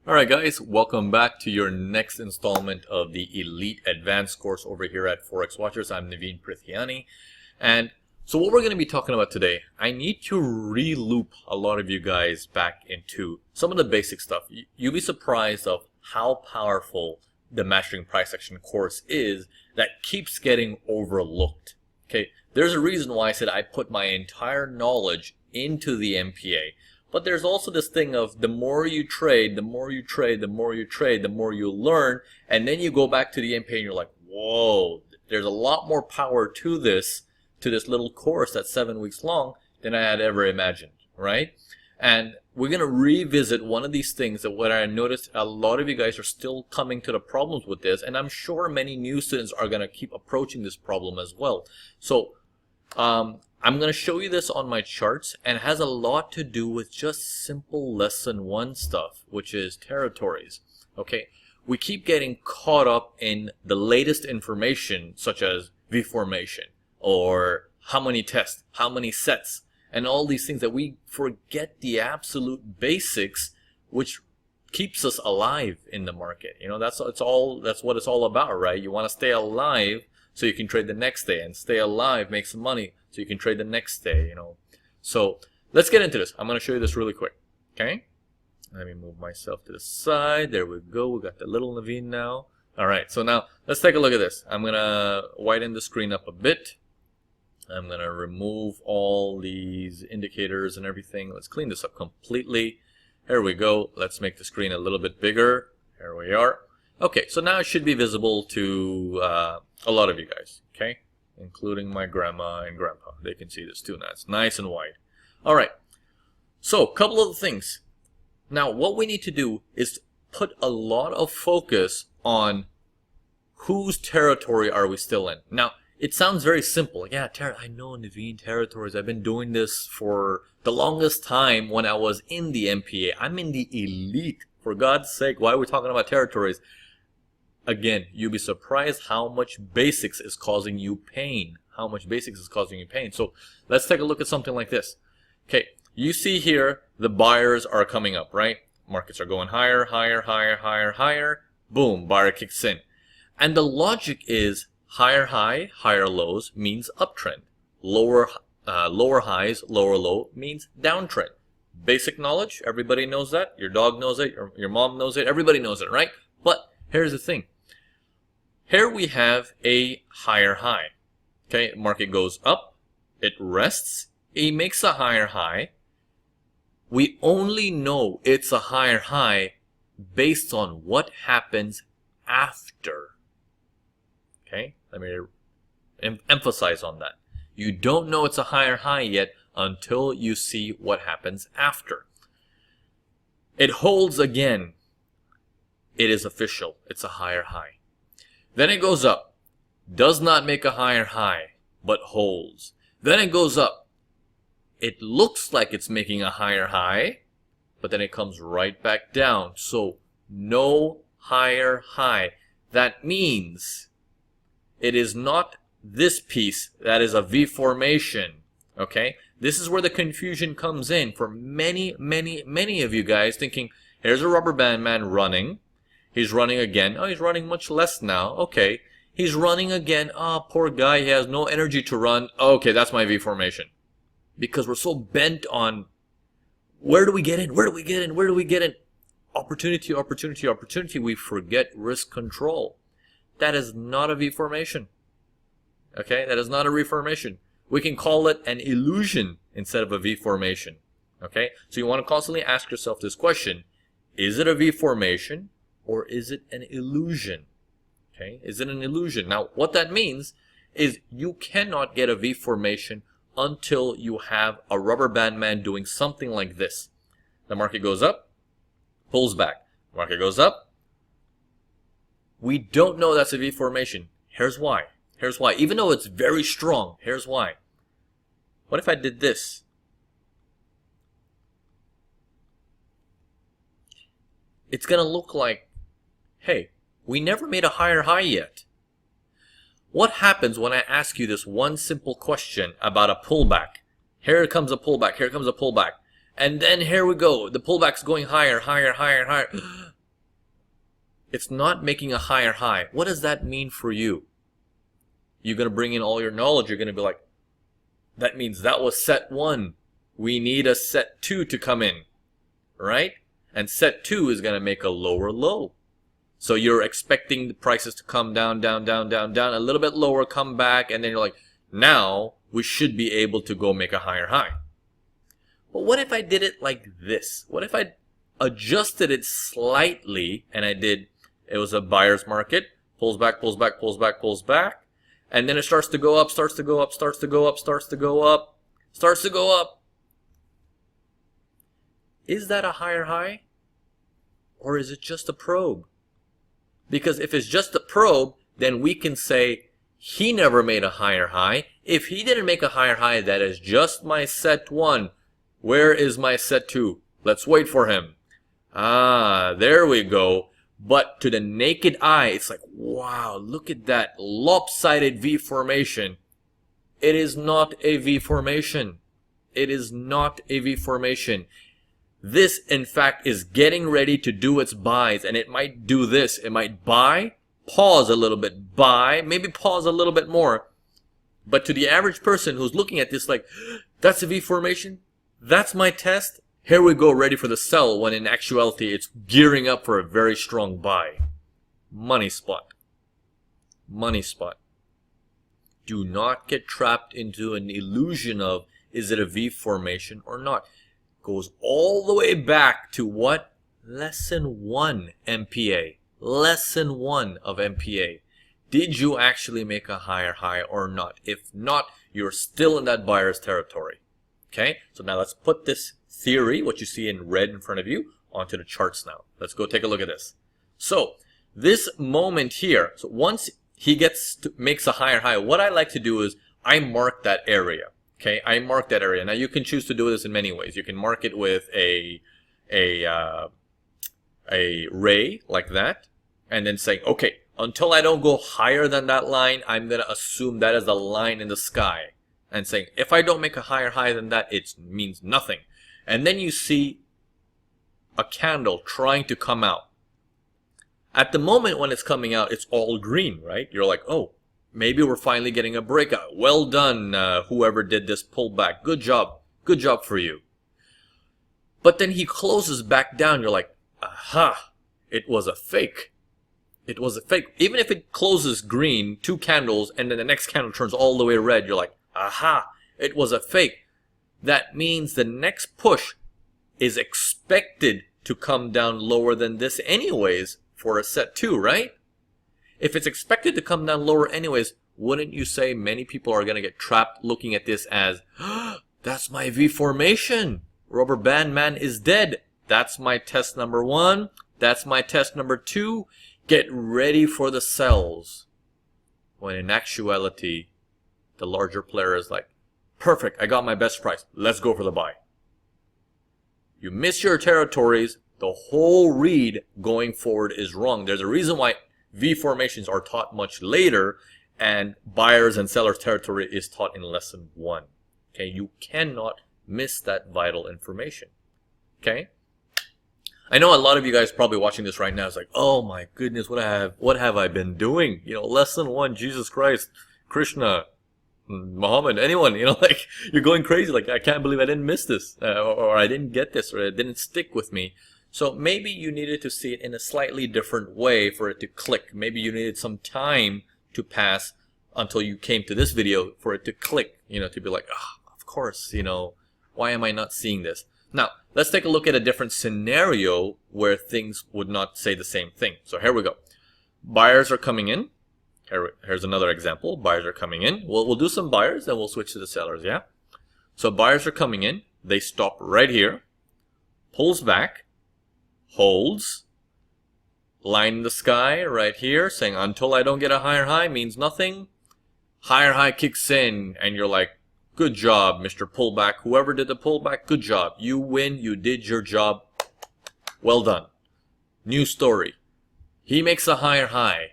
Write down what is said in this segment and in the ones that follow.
Alright guys, welcome back to your next installment of the Elite Advanced course over here at Forex Watchers. I'm Naveen Prithiani. And so what we're going to be talking about today, I need to re-loop a lot of you guys back into some of the basic stuff. You'll be surprised of how powerful the Mastering Price Action course is that keeps getting overlooked. Okay, there's a reason why I said I put my entire knowledge into the MPA. But there's also this thing of the more you trade, the more you trade, the more you trade, the more you learn. And then you go back to the MPA and you're like, whoa, there's a lot more power to this little course that's 7 weeks long than I had ever imagined, right? And we're going to revisit one of these things that what I noticed a lot of you guys are still coming to the problems with this. And I'm sure many new students are going to keep approaching this problem as well. So, I'm going to show you this on my charts, and it has a lot to do with just simple lesson 1 stuff, which is territories. Okay, we keep getting caught up in the latest information, such as V formation, or how many tests, how many sets, and all these things that we forget the absolute basics, which keeps us alive in the market. You know, that's what it's all about, right? You want to stay alive so you can trade the next day, and stay alive, make some money, so you can trade the next day, you know. So let's get into this. I'm going to show you this really quick. Okay. Let me move myself to the side. There we go. We got the little Naveen now. All right. So now let's take a look at this. I'm going to widen the screen up a bit. I'm going to remove all these indicators and everything. Let's clean this up completely. Here we go. Let's make the screen a little bit bigger. Here we are. Okay. So now it should be visible to a lot of you guys. Okay. Including my grandma and grandpa. They can see this too now. It's nice and wide. Alright, so a couple of things. Now what we need to do is put a lot of focus on whose territory are we still in. Now it sounds very simple. Yeah, I know Naveen territories. I've been doing this for the longest time when I was in the MPA. I'm in the elite. For God's sake, why are we talking about territories? Again, you'll be surprised how much basics is causing you pain. How much basics is causing you pain. So let's take a look at something like this. Okay, you see here the buyers are coming up, right? Markets are going higher, higher, higher, higher, higher. Boom, buyer kicks in. And the logic is higher high, higher lows means uptrend. Lower highs, lower low means downtrend. Basic knowledge, everybody knows that. Your dog knows it, your mom knows it, everybody knows it, right? But here's the thing. Here we have a higher high. Okay, market goes up, it rests, it makes a higher high. We only know it's a higher high based on what happens after. Okay, let me emphasize on that. You don't know it's a higher high yet until you see what happens after. It holds again. It is official. It's a higher high. Then it goes up, does not make a higher high, but holds. Then it goes up. It looks like it's making a higher high, but then it comes right back down. So no higher high. That means it is not this piece that is a V formation. Okay? This is where the confusion comes in for many of you guys thinking, here's a rubber band man running. He's running again. Oh, he's running much less now. Okay. He's running again. Oh, poor guy. He has no energy to run. Okay, that's my V formation. Because we're so bent on where do we get in? Where do we get in? Where do we get in? Opportunity, opportunity, opportunity. We forget risk control. That is not a V formation. Okay, that is not a reformation. We can call it an illusion instead of a V formation. Okay, so you want to constantly ask yourself this question. Is it a V formation? Or is it an illusion? Okay, is it an illusion? Now, what that means is you cannot get a V formation until you have a rubber band man doing something like this. The market goes up, pulls back. The market goes up. We don't know that's a V formation. Here's why. Here's why. Even though it's very strong, here's why. What if I did this? It's going to look like, hey, we never made a higher high yet. What happens when I ask you this one simple question about a pullback? Here comes a pullback, here comes a pullback. And then here we go. The pullback's going higher, higher, higher, higher. It's not making a higher high. What does that mean for you? You're going to bring in all your knowledge. You're going to be like, that means that was set 1. We need a set 2 to come in, right? And set 2 is going to make a lower low. So you're expecting the prices to come down, down, down, down, down, a little bit lower, come back, and then you're like, now we should be able to go make a higher high. But what if I did it like this? What if I adjusted it slightly and it was a buyer's market, pulls back, pulls back, pulls back, pulls back, and then it starts to go up, starts to go up, starts to go up, starts to go up, starts to go up. Is that a higher high? Or is it just a probe? Because if it's just a probe, then we can say he never made a higher high. If he didn't make a higher high, that is just my set 1. Where is my set 2? Let's wait for him. Ah, there we go. But to the naked eye, it's like, wow, look at that lopsided V formation. It is not a V formation. It is not a V formation. This, in fact, is getting ready to do its buys, and it might do this. It might buy, pause a little bit, buy, maybe pause a little bit more. But to the average person who's looking at this like, that's a V formation? That's my test? Here we go, ready for the sell, when in actuality, it's gearing up for a very strong buy. Money spot. Money spot. Do not get trapped into an illusion of, is it a V formation or not? Goes all the way back to what? Lesson 1 MPA. Lesson 1 of MPA. Did you actually make a higher high or not? If not, you're still in that buyer's territory. Okay, so now let's put this theory, what you see in red in front of you, onto the charts now. Let's go take a look at this. So this moment here, so once he makes a higher high, what I like to do is I mark that area. Okay, I mark that area. Now you can choose to do this in many ways. You can mark it with a ray like that, and then say, okay, until I don't go higher than that line, I'm gonna assume that is the line in the sky, and saying if I don't make a higher high than that, it means nothing. And then you see a candle trying to come out. At the moment when it's coming out, it's all green, right? You're like, oh, maybe we're finally getting a breakout. Well done, whoever did this pullback. Good job. Good job for you. But then he closes back down. You're like, aha, it was a fake. It was a fake. Even if it closes green, 2 candles, and then the next candle turns all the way red, you're like, aha, it was a fake. That means the next push is expected to come down lower than this anyways for a set 2, right? If it's expected to come down lower anyways, wouldn't you say many people are going to get trapped looking at this as, that's my V formation. Rubber band man is dead. That's my test number 1. That's my test number 2. Get ready for the sells. When in actuality, the larger player is like, perfect, I got my best price. Let's go for the buy. You miss your territories, the whole read going forward is wrong. There's a reason why V formations are taught much later and buyers and sellers territory is taught in lesson 1. Okay, you cannot miss that vital information. Okay? I know a lot of you guys probably watching this right now is like, oh my goodness, what have I been doing? You know, lesson 1, Jesus Christ, Krishna, Muhammad, anyone, you know, like you're going crazy. Like, I can't believe I didn't miss this, or I didn't get this, or it didn't stick with me. So maybe you needed to see it in a slightly different way for it to click. Maybe you needed some time to pass until you came to this video for it to click, you know, to be like, oh, of course, you know, why am I not seeing this? Now, let's take a look at a different scenario where things would not say the same thing. So here we go. Buyers are coming in. Here's another example. Buyers are coming in. We'll do some buyers, then we'll switch to the sellers, yeah? So buyers are coming in. They stop right here. Pulls back. Holds. Line in the sky right here saying until I don't get a higher high means nothing. Higher high kicks in and you're like, good job, Mr. Pullback. Whoever did the pullback, good job. You win. You did your job. Well done. New story. He makes a higher high.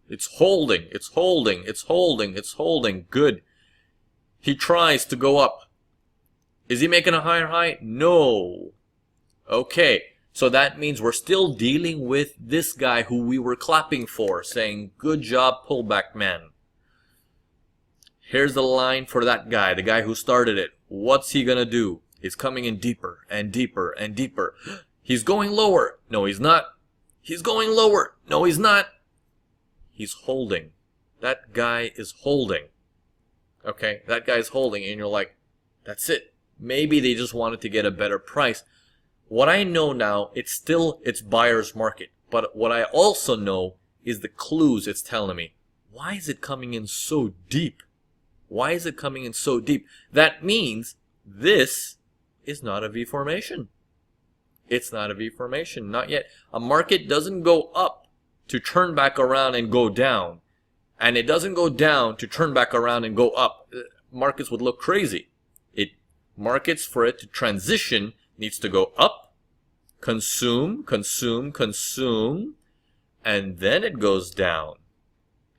It's holding. It's holding. It's holding. It's holding. Good. He tries to go up. Is he making a higher high? No. Okay. So that means we're still dealing with this guy who we were clapping for, saying, good job, pullback man. Here's the line for that guy, the guy who started it. What's he gonna do? He's coming in deeper and deeper and deeper. He's going lower. No, he's not. He's going lower. No, he's not. He's holding. That guy is holding. Okay, that guy's holding, and you're like, that's it. Maybe they just wanted to get a better price. What I know now, it's buyer's market. But what I also know is the clues it's telling me. Why is it coming in so deep? Why is it coming in so deep? That means this is not a V formation. It's not a V formation, not yet. A market doesn't go up to turn back around and go down. And it doesn't go down to turn back around and go up. Markets would look crazy. Markets, for it to transition, needs to go up, consume, consume, consume, and then it goes down.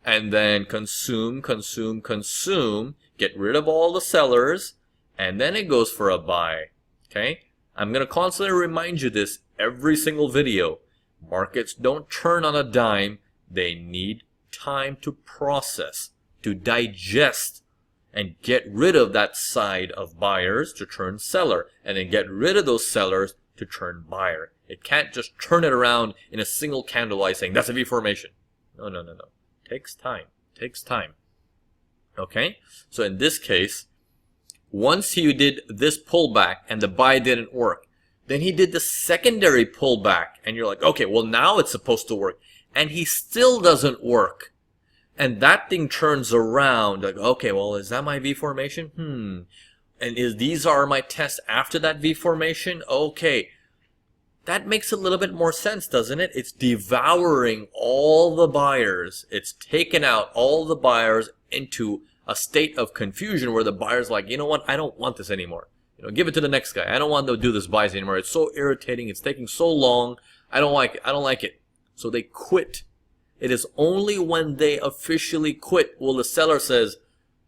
And then consume, consume, consume, get rid of all the sellers, and then it goes for a buy. Okay? I'm going to constantly remind you this every single video. Markets don't turn on a dime. They need time to process, to digest, and get rid of that side of buyers to turn seller, and then get rid of those sellers to turn buyer. It can't just turn it around in a single candle light saying that's a V formation. No, no, no, no. Takes time. Takes time. Okay? So in this case, once he did this pullback and the buy didn't work, then he did the secondary pullback, and you're like, okay, well now it's supposed to work, and he still doesn't work. And that thing turns around, like, okay, well, is that my V formation? And these are my tests after that V formation? Okay. That makes a little bit more sense, doesn't it? It's devouring all the buyers. It's taken out all the buyers into a state of confusion where the buyer's like, you know what? I don't want this anymore. Give it to the next guy. I don't want to do this buys anymore. It's so irritating. It's taking so long. I don't like it. I don't like it. So they quit. It is only when they officially quit will the seller says,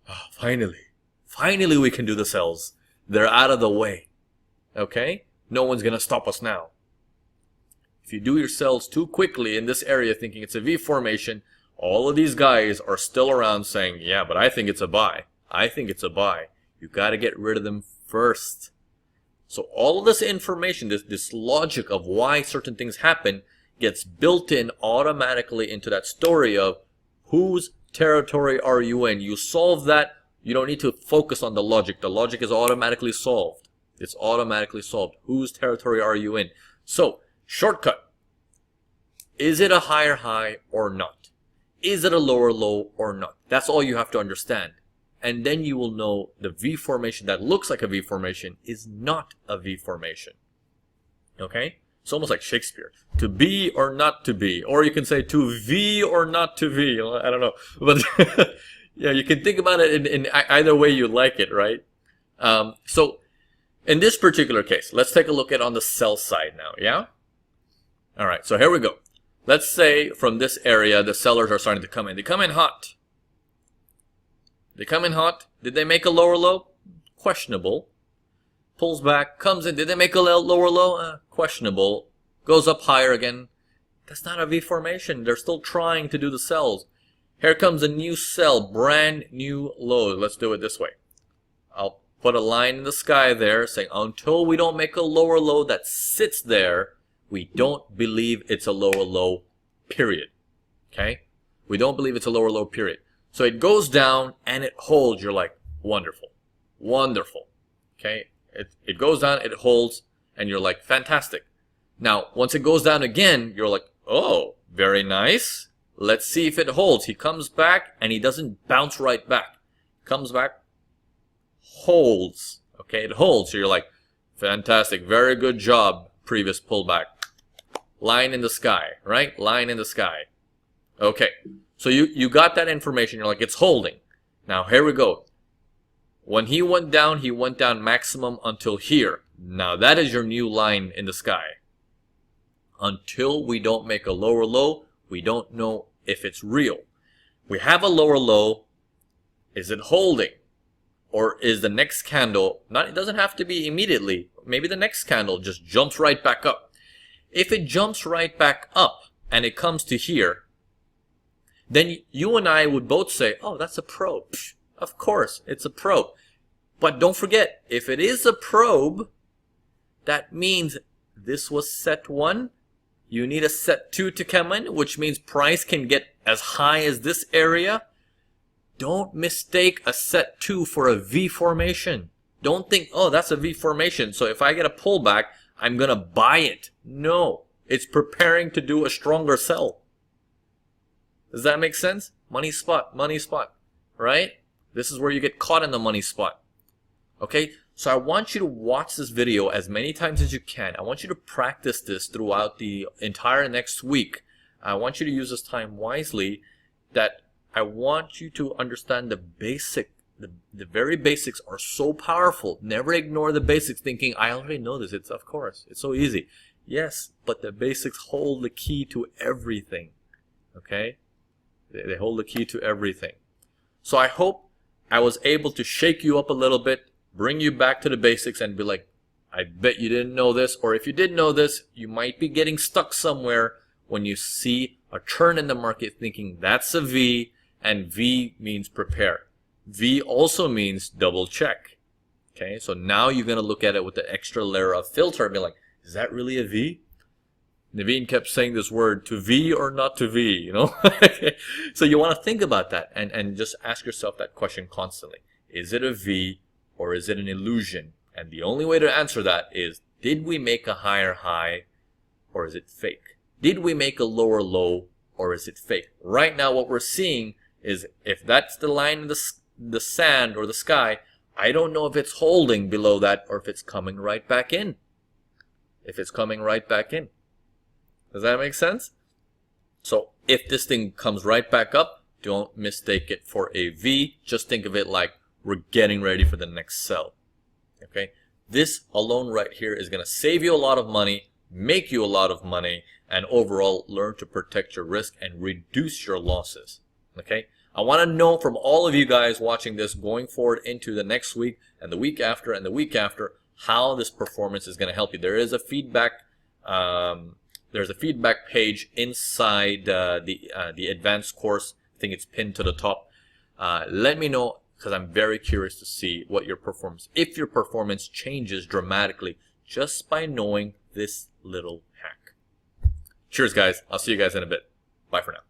oh, finally we can do the sells. They're out of the way. Okay? No one's going to stop us now. If you do your sells too quickly in this area thinking it's a V formation, all of these guys are still around saying, yeah, but I think it's a buy. I think it's a buy. You got to get rid of them first. So all of this information, this logic of why certain things happen, gets built in automatically into that story of whose territory are you in. You solve that, you don't need to focus on the logic. The logic is automatically solved. It's automatically solved. Whose territory are you in? So, shortcut. Is it a higher high or not? Is it a lower low or not? That's all you have to understand. And then you will know the V formation that looks like a V formation is not a V formation. Okay? It's almost like Shakespeare. To be or not to be. Or you can say to V or not to V. I don't know. But yeah, you can think about it in either way you like it, right? So in this particular case, let's take a look at on the sell side now, yeah? All right, so here we go. Let's say from this area, the sellers are starting to come in. They come in hot. They come in hot. Did they make a lower low? Questionable. Pulls back, comes in. Did they make a lower low? Questionable. Goes up higher again. That's not a V formation. They're still trying to do the sells. Here comes a new sell, brand new low. Let's do it this way. I'll put a line in the sky there saying until we don't make a lower low that sits there, we don't believe it's a lower low, period. Okay? We don't believe it's a lower low, period. So it goes down and it holds. You're like, wonderful. Wonderful. Okay? It goes down, it holds, and you're like, fantastic. Now, once it goes down again, you're like, oh, very nice. Let's see if it holds. He comes back, and he doesn't bounce right back. Comes back, holds. Okay, it holds. So you're like, fantastic. Very good job, previous pullback. Line in the sky, right? Line in the sky. Okay, so you got that information. You're like, it's holding. Now, here we go. When he went down maximum until here. Now that is your new line in the sky. Until we don't make a lower low, we don't know if it's real. We have a lower low. Is it holding? Or is the next candle, it doesn't have to be immediately. Maybe the next candle just jumps right back up. If it jumps right back up and it comes to here, then you and I would both say, oh, that's a probe. Psh, of course, it's a probe. But don't forget, if it is a probe, that means this was set 1. You need a set 2 to come in, which means price can get as high as this area. Don't mistake a set 2 for a V formation. Don't think, oh, that's a V formation, so if I get a pullback, I'm going to buy it. No, it's preparing to do a stronger sell. Does that make sense? Money spot, right? This is where you get caught in the money spot. Okay, so I want you to watch this video as many times as you can. I want you to practice this throughout the entire next week. I want you to use this time wisely. That I want you to understand the basic. The very basics are so powerful. Never ignore the basics thinking, I already know this. It's, of course, it's so easy. Yes, but the basics hold the key to everything. Okay? They hold the key to everything. So I hope I was able to shake you up a little bit, bring you back to the basics and be like, I bet you didn't know this. Or if you did know this, you might be getting stuck somewhere when you see a turn in the market thinking that's a V, and V means prepare. V also means double check. Okay, so now you're going to look at it with the extra layer of filter and be like, is that really a V? Naveen kept saying this word, to V or not to V, you know? So you want to think about that and just ask yourself that question constantly. Is it a V or is it an illusion? And the only way to answer that is, did we make a higher high or is it fake? Did we make a lower low or is it fake? Right now what we're seeing is if that's the line in the sand or the sky, I don't know if it's holding below that or if it's coming right back in. If it's coming right back in. Does that make sense? So if this thing comes right back up, don't mistake it for a V. Just think of it like we're getting ready for the next sell. Okay? This alone right here is going to save you a lot of money, make you a lot of money, and overall learn to protect your risk and reduce your losses. Okay? I want to know from all of you guys watching this going forward into the next week and the week after and the week after how this performance is going to help you. There is a feedback there's a feedback page inside the advanced course. I think it's pinned to the top. Let me know because I'm very curious to see what your performance, if your performance changes dramatically just by knowing this little hack. Cheers, guys. I'll see you guys in a bit. Bye for now.